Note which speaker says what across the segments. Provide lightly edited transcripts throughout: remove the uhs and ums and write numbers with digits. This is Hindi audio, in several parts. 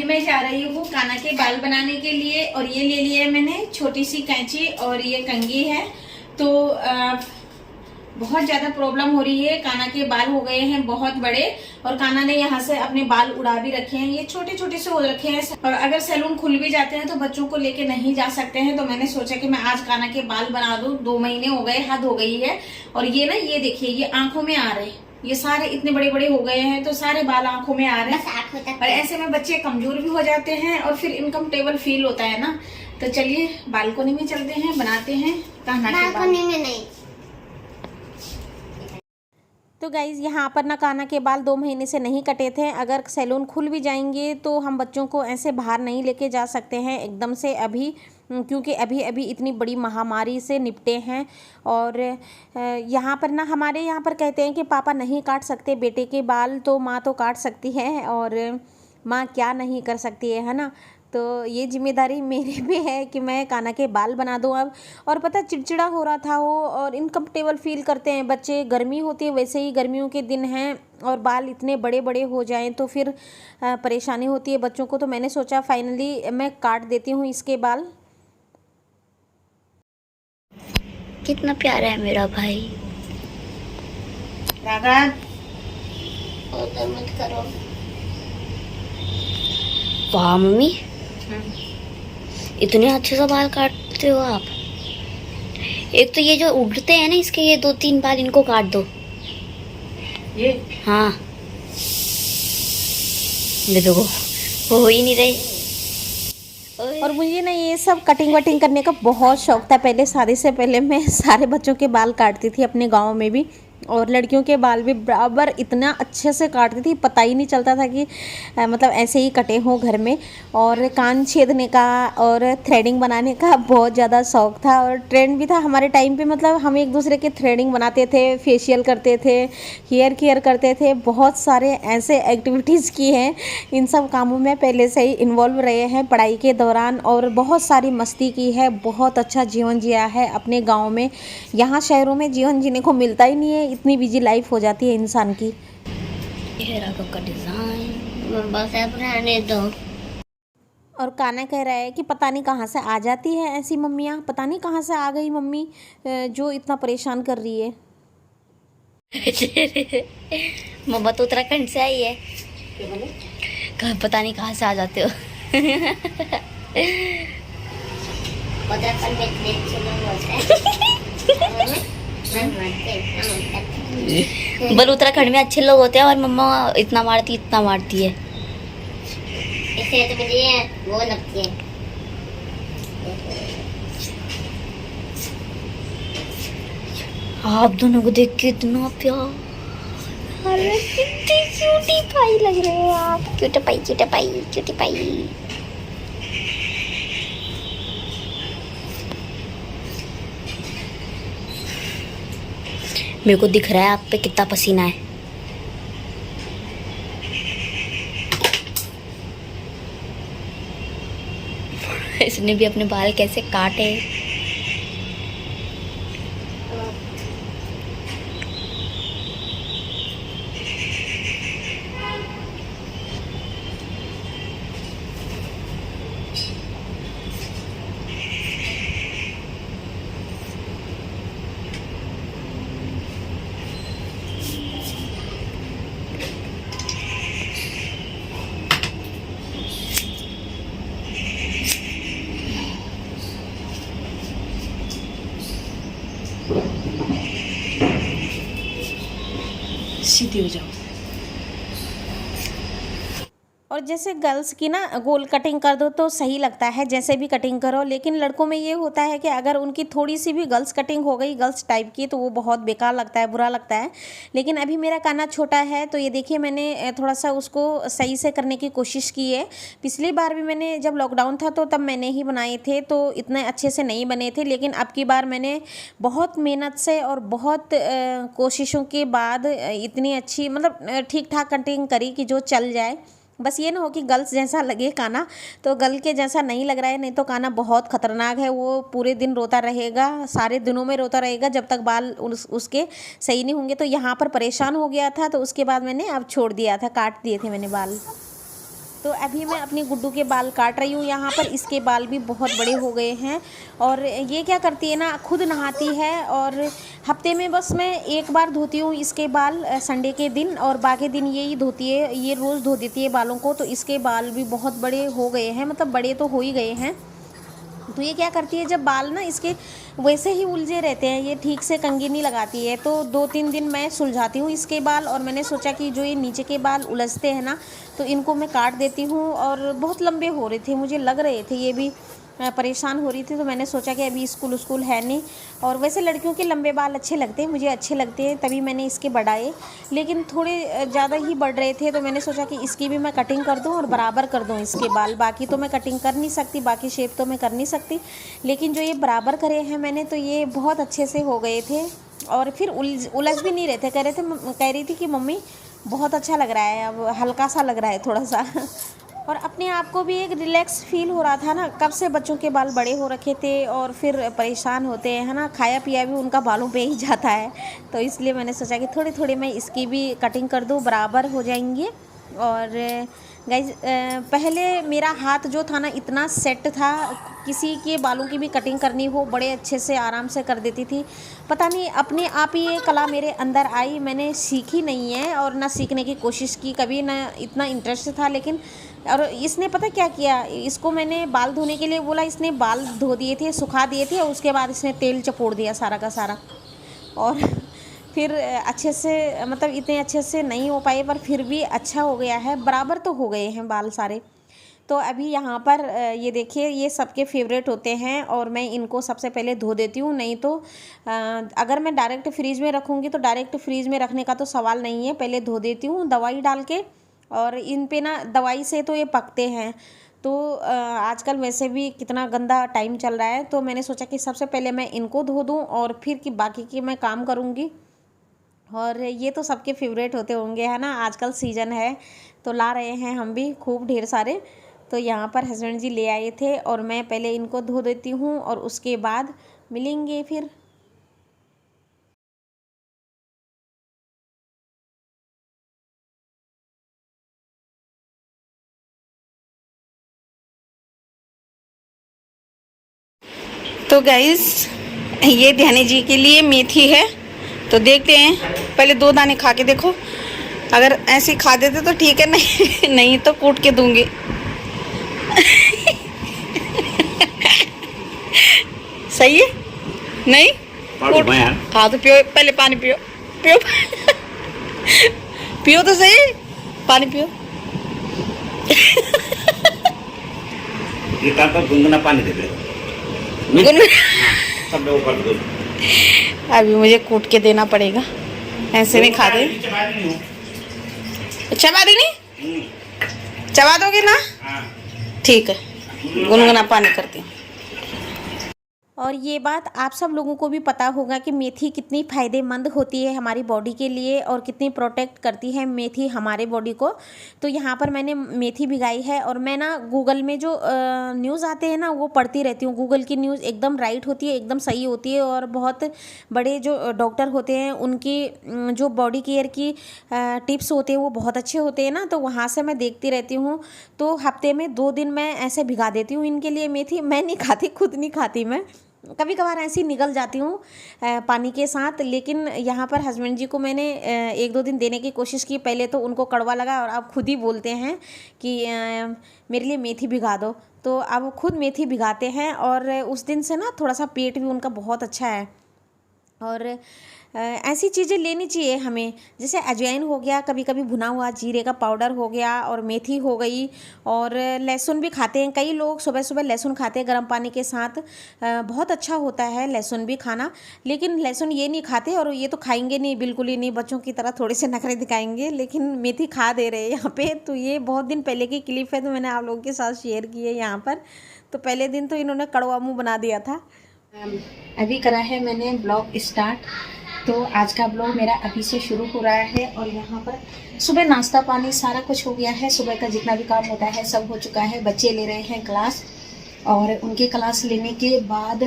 Speaker 1: मैं जा रही हूँ काना के बाल बनाने के लिए। और ये ले लिया है मैंने छोटी सी कैंची और ये कंघी है। तो बहुत ज्यादा प्रॉब्लम हो रही है, काना के बाल हो गए हैं बहुत बड़े और काना ने यहाँ से अपने बाल उड़ा भी रखे हैं, ये छोटे छोटे से हो रखे हैं। और अगर सैलून खुल भी जाते हैं तो बच्चों को लेके नहीं जा सकते हैं। तो मैंने सोचा कि मैं आज काना के बाल बना दूं। 2 महीने हो गए, हद हो गई है। और ये ना, ये देखिए, ये आंखों में आ रहे हैं, ये सारे इतने बड़े बड़े हो गए हैं तो सारे बाल आंखों में आ रहे हैं। और ऐसे में बच्चे कमजोर भी हो जाते हैं और फिर इनकम्फर्टेबल फील होता है ना। तो चलिए बालकोनी में चलते हैं, बनाते हैं काना के बाल। नहीं। तो गाइज़ यहाँ पर ना काना के बाल 2 महीने से नहीं कटे थे। अगर सैलून खुल भी जाएंगे तो हम बच्चों को ऐसे बाहर नहीं लेके जा सकते हैं एकदम से अभी, क्योंकि अभी अभी इतनी बड़ी महामारी से निपटे हैं। और यहाँ पर ना हमारे यहाँ पर कहते हैं कि पापा नहीं काट सकते बेटे के बाल, तो माँ तो काट सकती है और माँ क्या नहीं कर सकती है ना। तो ये जिम्मेदारी मेरे पे है कि मैं काना के बाल बना दूँ अब। और पता चिड़चिड़ा हो रहा था वो, और इनकम्फर्टेबल फील करते हैं बच्चे। गर्मी होती है, वैसे ही गर्मियों के दिन हैं और बाल इतने बड़े बड़े हो जाएं तो फिर परेशानी होती है बच्चों को। तो मैंने सोचा फाइनली मैं काट देती हूँ इसके बाल।
Speaker 2: कितना प्यारा है मेरा भाई।
Speaker 1: रागा
Speaker 2: मत करो। वाह मम्मी, इतने अच्छे से बाल काटते हो आप। एक तो ये जो उड़ते हैं ना, इसके ये 2-3 बाल इनको काट दो।
Speaker 1: ये
Speaker 2: हाँ, ये देखो हो ही नहीं रहे।
Speaker 1: और मुझे ना ये सब कटिंग वटिंग करने का बहुत शौक था। पहले शादी से पहले मैं सारे बच्चों के बाल काटती थी अपने गांव में भी, और लड़कियों के बाल भी बराबर इतना अच्छे से काटती थी, पता ही नहीं चलता था कि मतलब ऐसे ही कटे हों घर में। और कान छेदने का और थ्रेडिंग बनाने का बहुत ज़्यादा शौक था और ट्रेंड भी था हमारे टाइम पे। मतलब हम एक दूसरे के थ्रेडिंग बनाते थे, फेशियल करते थे, हेयर केयर करते थे, बहुत सारे ऐसे एक्टिविटीज़ की हैं। इन सब कामों में पहले से ही इन्वॉल्व रहे हैं पढ़ाई के दौरान, और बहुत सारी मस्ती की है, बहुत अच्छा जीवन जिया है अपने गाँव में। यहाँ शहरों में जीवन जीने को मिलता ही नहीं है, इतनी बिजी लाइफ हो जाती है इंसान की।
Speaker 2: ये राघव का डिजाइन बस अब रहने दो।
Speaker 1: और काना कह रहा है कि पता नहीं कहाँ से आ जाती है ऐसी मम्मियाँ, पता नहीं कहाँ से आ गई मम्मी जो इतना परेशान कर रही है।
Speaker 2: मम्मा तो उत्तराखंड से आई है। पता नहीं कहाँ से आ जाते हो। उत्तराखंड में इतने अच्छे लोग होते हैं। बल उत्तराखंड में अच्छे लोग होते हैं और मम्मा इतना मारती है। इसलिए तो मुझे वो लगती है। आप दोनों को देख के इतना प्यार, कितनी क्यूटी पाई लग रहे हो आप। Cutie pie. मेरे को दिख रहा है आप पे कितना पसीना है। इसने भी अपने बाल कैसे काटे।
Speaker 1: सीधी हो जाओ। और जैसे गर्ल्स की ना गोल कटिंग कर दो तो सही लगता है, जैसे भी कटिंग करो। लेकिन लड़कों में ये होता है कि अगर उनकी थोड़ी सी भी गर्ल्स कटिंग हो गई, गर्ल्स टाइप की, तो वो बहुत बेकार लगता है, बुरा लगता है। लेकिन अभी मेरा काना छोटा है तो ये देखिए मैंने थोड़ा सा उसको सही से करने की कोशिश की है। पिछली बार भी मैंने, जब लॉकडाउन था तो तब मैंने ही बनाए थे, तो इतने अच्छे से नहीं बने थे। लेकिन अब की बार मैंने बहुत मेहनत से और बहुत कोशिशों के बाद इतनी अच्छी, मतलब ठीक ठाक कटिंग करी कि जो चल जाए। बस ये ना हो कि गर्ल्स जैसा लगे काना, तो गर्ल के जैसा नहीं लग रहा है। नहीं तो काना बहुत खतरनाक है, वो पूरे दिन रोता रहेगा, सारे दिनों में रोता रहेगा जब तक बाल उसके सही नहीं होंगे। तो यहाँ पर परेशान हो गया था, तो उसके बाद मैंने अब छोड़ दिया था, काट दिए थे मैंने बाल। तो अभी मैं अपनी गुड्डू के बाल काट रही हूँ यहाँ पर। इसके बाल भी बहुत बड़े हो गए हैं और ये क्या करती है ना, खुद नहाती है और हफ्ते में बस मैं एक बार धोती हूँ इसके बाल, संडे के दिन, और बाकी दिन यही धोती है, ये रोज़ धो देती है बालों को। तो इसके बाल भी बहुत बड़े हो गए हैं, मतलब बड़े तो हो ही गए हैं। तो ये क्या करती है, जब बाल ना इसके वैसे ही उलझे रहते हैं, ये ठीक से कंघी नहीं लगाती है, तो 2-3 दिन मैं सुलझाती हूँ इसके बाल। और मैंने सोचा कि जो ये नीचे के बाल उलझते हैं ना, तो इनको मैं काट देती हूँ। और बहुत लंबे हो रहे थे, मुझे लग रहे थे ये भी परेशान हो रही थी, तो मैंने सोचा कि अभी स्कूल है नहीं। और वैसे लड़कियों के लंबे बाल अच्छे लगते हैं, मुझे अच्छे लगते हैं, तभी मैंने इसके बढ़ाए। लेकिन थोड़े ज़्यादा ही बढ़ रहे थे, तो मैंने सोचा कि इसकी भी मैं कटिंग कर दूं और बराबर कर दूं इसके बाल। बाकी तो मैं कटिंग कर नहीं सकती, बाकी शेप तो मैं कर नहीं सकती, लेकिन जो ये बराबर करे हैं मैंने, तो ये बहुत अच्छे से हो गए थे। और फिर उलझ भी नहीं रहे थे। कह रही थी कि मम्मी बहुत अच्छा लग रहा है, अब हल्का सा लग रहा है थोड़ा सा। और अपने आप को भी एक रिलैक्स फील हो रहा था ना, कब से बच्चों के बाल बड़े हो रखे थे और फिर परेशान होते हैं, है ना, खाया पिया भी उनका बालों पे ही जाता है। तो इसलिए मैंने सोचा कि थोड़ी थोड़ी मैं इसकी भी कटिंग कर दूँ, बराबर हो जाएंगे। और गाइज पहले मेरा हाथ जो था ना इतना सेट था, किसी के बालों की भी कटिंग करनी हो बड़े अच्छे से आराम से कर देती थी। पता नहीं अपने आप ही ये कला मेरे अंदर आई, मैंने सीखी नहीं है और ना सीखने की कोशिश की कभी, ना इतना इंटरेस्ट था। लेकिन और इसने पता क्या किया, इसको मैंने बाल धोने के लिए बोला, इसने बाल धो दिए थे, सुखा दिए थे, और उसके बाद इसने तेल चपोड़ दिया सारा का सारा। और फिर अच्छे से, मतलब इतने अच्छे से नहीं हो पाए, पर फिर भी अच्छा हो गया है, बराबर तो हो गए हैं बाल सारे। तो अभी यहाँ पर ये देखिए, ये सबके फेवरेट होते हैं और मैं इनको सबसे पहले धो देती हूँ। नहीं तो अगर मैं डायरेक्ट फ्रीज में रखूँगी तो डायरेक्ट फ्रीज में रखने का तो सवाल नहीं है, पहले धो देती हूँ दवाई डाल के। और इन पे ना दवाई से तो ये पकते हैं, तो आजकल वैसे भी कितना गंदा टाइम चल रहा है, तो मैंने सोचा कि सबसे पहले मैं इनको धो दूँ और फिर कि बाकी की मैं काम करूँगी। और ये तो सबके फेवरेट होते होंगे, है ना, आजकल सीज़न है तो ला रहे हैं हम भी खूब ढेर सारे। तो यहाँ पर हस्बैंड जी ले आए थे और मैं पहले इनको धो देती हूँ और उसके बाद मिलेंगे फिर।
Speaker 3: तो गाइस ये ध्यानी जी के लिए मेथी है, तो देखते हैं, पहले 2 दाने खा के देखो, अगर ऐसे खा देते तो ठीक है, नहीं नहीं तो कूट के दूंगी। सही है नहीं? कूट, हाँ तो पियो, पहले पानी पियो, पियो पियो तो सही, पानी पियो।
Speaker 4: ये तो गुनगुना पानी दे दे। सब लोग कर दो।
Speaker 3: अभी मुझे कूट के देना पड़ेगा, ऐसे नहीं खा दे। चबा देनी, चबा दोगे ना? ठीक है, गुनगुना पानी करती हूँ।
Speaker 1: और ये बात आप सब लोगों को भी पता होगा कि मेथी कितनी फ़ायदेमंद होती है हमारी बॉडी के लिए और कितनी प्रोटेक्ट करती है मेथी हमारे बॉडी को। तो यहाँ पर मैंने मेथी भिगाई है और मैं ना गूगल में जो न्यूज़ आते हैं ना वो पढ़ती रहती हूँ। गूगल की न्यूज़ एकदम राइट होती है, एकदम सही होती है, और बहुत बड़े जो डॉक्टर होते हैं उनकी जो बॉडी केयर की टिप्स होते हैं वो बहुत अच्छे होते हैं ना, तो वहाँ से मैं देखती रहती हूँ। तो हफ्ते में 2 दिन मैं ऐसे भिगा देती हूँ इनके लिए मेथी। मैं नहीं खाती, खुद नहीं खाती, मैं कभी कभार ऐसी निगल जाती हूँ पानी के साथ। लेकिन यहाँ पर हस्बैंड जी को मैंने 1-2 दिन देने की कोशिश की, पहले तो उनको कड़वा लगा और अब खुद ही बोलते हैं कि मेरे लिए मेथी भिगा दो, तो अब खुद मेथी भिगाते हैं। और उस दिन से ना थोड़ा सा पेट भी उनका बहुत अच्छा है। और ऐसी चीज़ें लेनी चाहिए हमें, जैसे अजवाइन हो गया, कभी कभी भुना हुआ जीरे का पाउडर हो गया, और मेथी हो गई, और लहसुन भी खाते हैं कई लोग, सुबह सुबह लहसुन खाते हैं गर्म पानी के साथ, बहुत अच्छा होता है लहसुन भी खाना। लेकिन लहसुन ये नहीं खाते, और ये तो खाएंगे नहीं, बिल्कुल ही नहीं, बच्चों की तरह थोड़े से नखरे दिखाएंगे, लेकिन मेथी खा दे रहे हैं यहाँ पे। तो ये बहुत दिन पहले की क्लिप है, तो मैंने आप लोगों के साथ शेयर की है यहाँ पर। तो पहले दिन तो इन्होंने कड़वा मुँह बना दिया था। अभी करा है मैंने ब्लॉग स्टार्ट, तो आज का ब्लॉग मेरा अभी से शुरू हो रहा है। और यहाँ पर सुबह नाश्ता पानी सारा कुछ हो गया है, सुबह का जितना भी काम होता है सब हो चुका है। बच्चे ले रहे हैं क्लास, और उनके क्लास लेने के बाद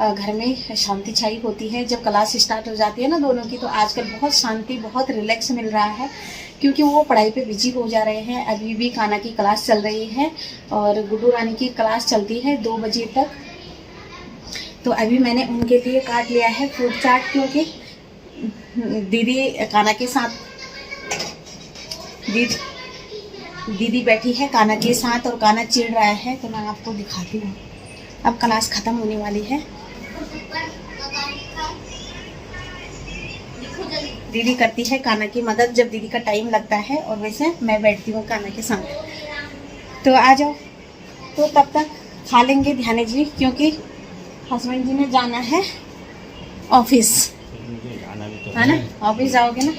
Speaker 1: घर में शांति छाई होती है। जब क्लास स्टार्ट हो जाती है ना दोनों की, तो आजकल बहुत शांति, बहुत रिलैक्स मिल रहा है,
Speaker 3: क्योंकि वो पढ़ाई पे बिजी हो जा रहे हैं। अभी भी कान्हा की क्लास चल रही है और गुड्डू रानी की क्लास चलती है 2 बजे तक। तो अभी मैंने उनके लिए काट लिया है फ्रूट चाट, क्योंकि दीदी कान्हा के साथ दीदी बैठी है कान्हा के साथ और कान्हा चिढ़ रहा है। तो मैं आपको दिखाती हूँ। अब क्लास ख़त्म होने वाली है। दीदी करती है कान्हा की मदद जब दीदी का टाइम लगता है, और वैसे मैं बैठती हूँ कान्हा के साथ। तो आ जाओ। तो तब तक खा लेंगे ध्यान जी, क्योंकि हस्बैंड जी ने जाना है ऑफिस, है ना? ऑफिस जाओगे ना?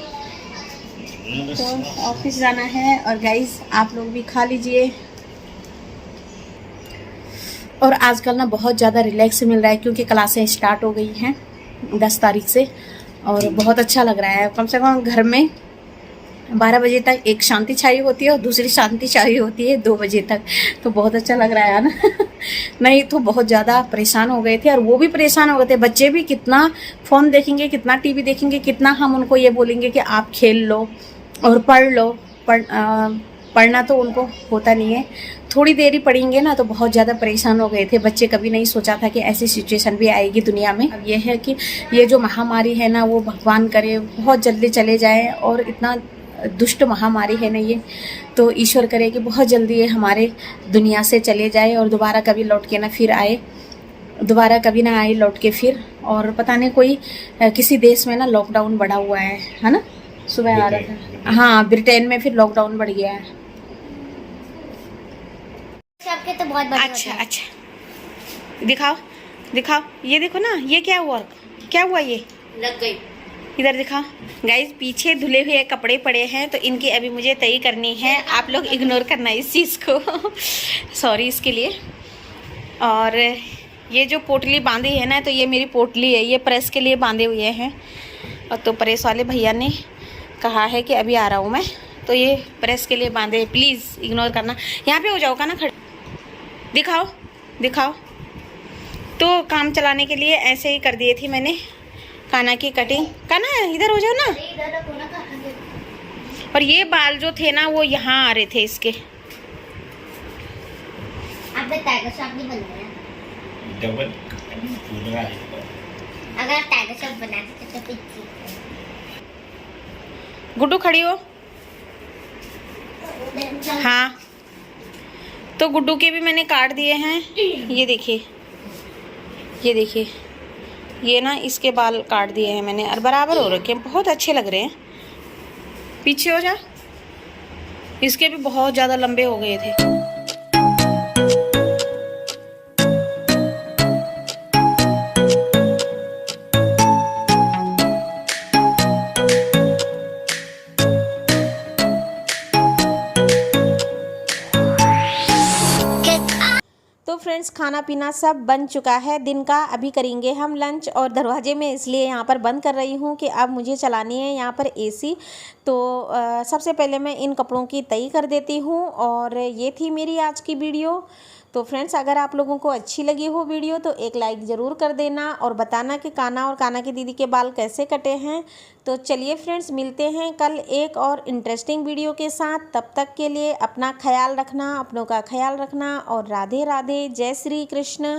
Speaker 3: तो ऑफिस जाना है। और गाइस आप लोग भी खा लीजिए। और आजकल ना बहुत ज़्यादा रिलैक्स मिल रहा है, क्योंकि क्लासें स्टार्ट हो गई हैं 10 तारीख से, और बहुत अच्छा लग रहा है। कम से कम घर में 12 बजे तक एक शांति छाई होती है और दूसरी शांति छाई होती है 2 बजे तक। तो बहुत अच्छा लग रहा है ना? नहीं तो बहुत ज़्यादा परेशान हो गए थे, और वो भी परेशान हो गए थे। बच्चे भी कितना फ़ोन देखेंगे, कितना टीवी देखेंगे, कितना हम उनको ये बोलेंगे कि आप खेल लो और पढ़ लो। पढ़ना तो उनको होता नहीं है। थोड़ी देर ही पढ़ेंगे ना तो बहुत ज़्यादा परेशान हो गए थे बच्चे। कभी नहीं सोचा था कि ऐसी सिचुएशन भी आएगी दुनिया में। अब ये है कि ये जो महामारी है ना, वो भगवान करे बहुत जल्दी चले जाए। और इतना दुष्ट महामारी है ना ये, तो ईश्वर करे कि बहुत जल्दी ये हमारे दुनिया से चले जाए और दोबारा कभी लौट के ना फिर आए, दोबारा कभी ना आए लौट के फिर। और पता नहीं कोई किसी देश में ना लॉकडाउन बढ़ा हुआ है ना? सुबह आ रहा था, हाँ ब्रिटेन में फिर लॉकडाउन बढ़ गया है।
Speaker 2: सबके तो बहुत बड़े
Speaker 3: अच्छा अच्छा, दिखाओ दिखाओ, ये देखो ना, ये क्या हुआ, क्या हुआ, ये
Speaker 2: लग गई।
Speaker 3: इधर दिखाओ गाइस। पीछे धुले हुए कपड़े पड़े हैं, तो इनकी अभी मुझे तय करनी है। आप लोग इग्नोर करना इस चीज़ को सॉरी इसके लिए। और ये जो पोटली बांधी है ना, तो ये मेरी पोटली है, ये प्रेस के लिए बांधे हुए हैं। और तो प्रेस वाले भैया ने कहा है कि अभी आ रहा हूँ मैं, तो ये प्रेस के लिए बांधे। प्लीज़ इग्नोर करना। यहाँ पे हो जाओ का ना, खड़े दिखाओ दिखाओ। तो काम चलाने के लिए ऐसे ही कर दिए थी मैंने कान्हा की कटिंग। कान्हा इधर हो जाओ ना। और ये बाल जो थे ना वो यहाँ आ रहे थे इसके।
Speaker 2: आपने टाइगर श्रॉफ नहीं बनाया?
Speaker 4: डबल पूरा है।
Speaker 2: अगर आप टाइगर श्रॉफ बनाते तो पीछे।
Speaker 3: गुड्डू खड़ी हो। हाँ, तो गुड्डू के भी मैंने काट दिए हैं। ये देखिए, ये देखिए, ये ना इसके बाल काट दिए हैं मैंने, और बराबर हो रखे हैं, बहुत अच्छे लग रहे हैं। पीछे हो जा। इसके भी बहुत ज़्यादा लंबे हो गए थे।
Speaker 1: तो फ्रेंड्स खाना पीना सब बन चुका है दिन का। अभी करेंगे हम लंच, और दरवाजे में इसलिए यहाँ पर बंद कर रही हूँ कि अब मुझे चलानी है यहाँ पर एसी। तो सबसे पहले मैं इन कपड़ों की तय कर देती हूँ। और ये थी मेरी आज की वीडियो। तो फ्रेंड्स अगर आप लोगों को अच्छी लगी हो वीडियो तो एक लाइक ज़रूर कर देना, और बताना कि कान्हा और कान्हा की दीदी के बाल कैसे कटे हैं। तो चलिए फ्रेंड्स, मिलते हैं कल एक और इंटरेस्टिंग वीडियो के साथ। तब तक के लिए अपना ख्याल रखना, अपनों का ख्याल रखना, और राधे राधे, जय श्री कृष्ण।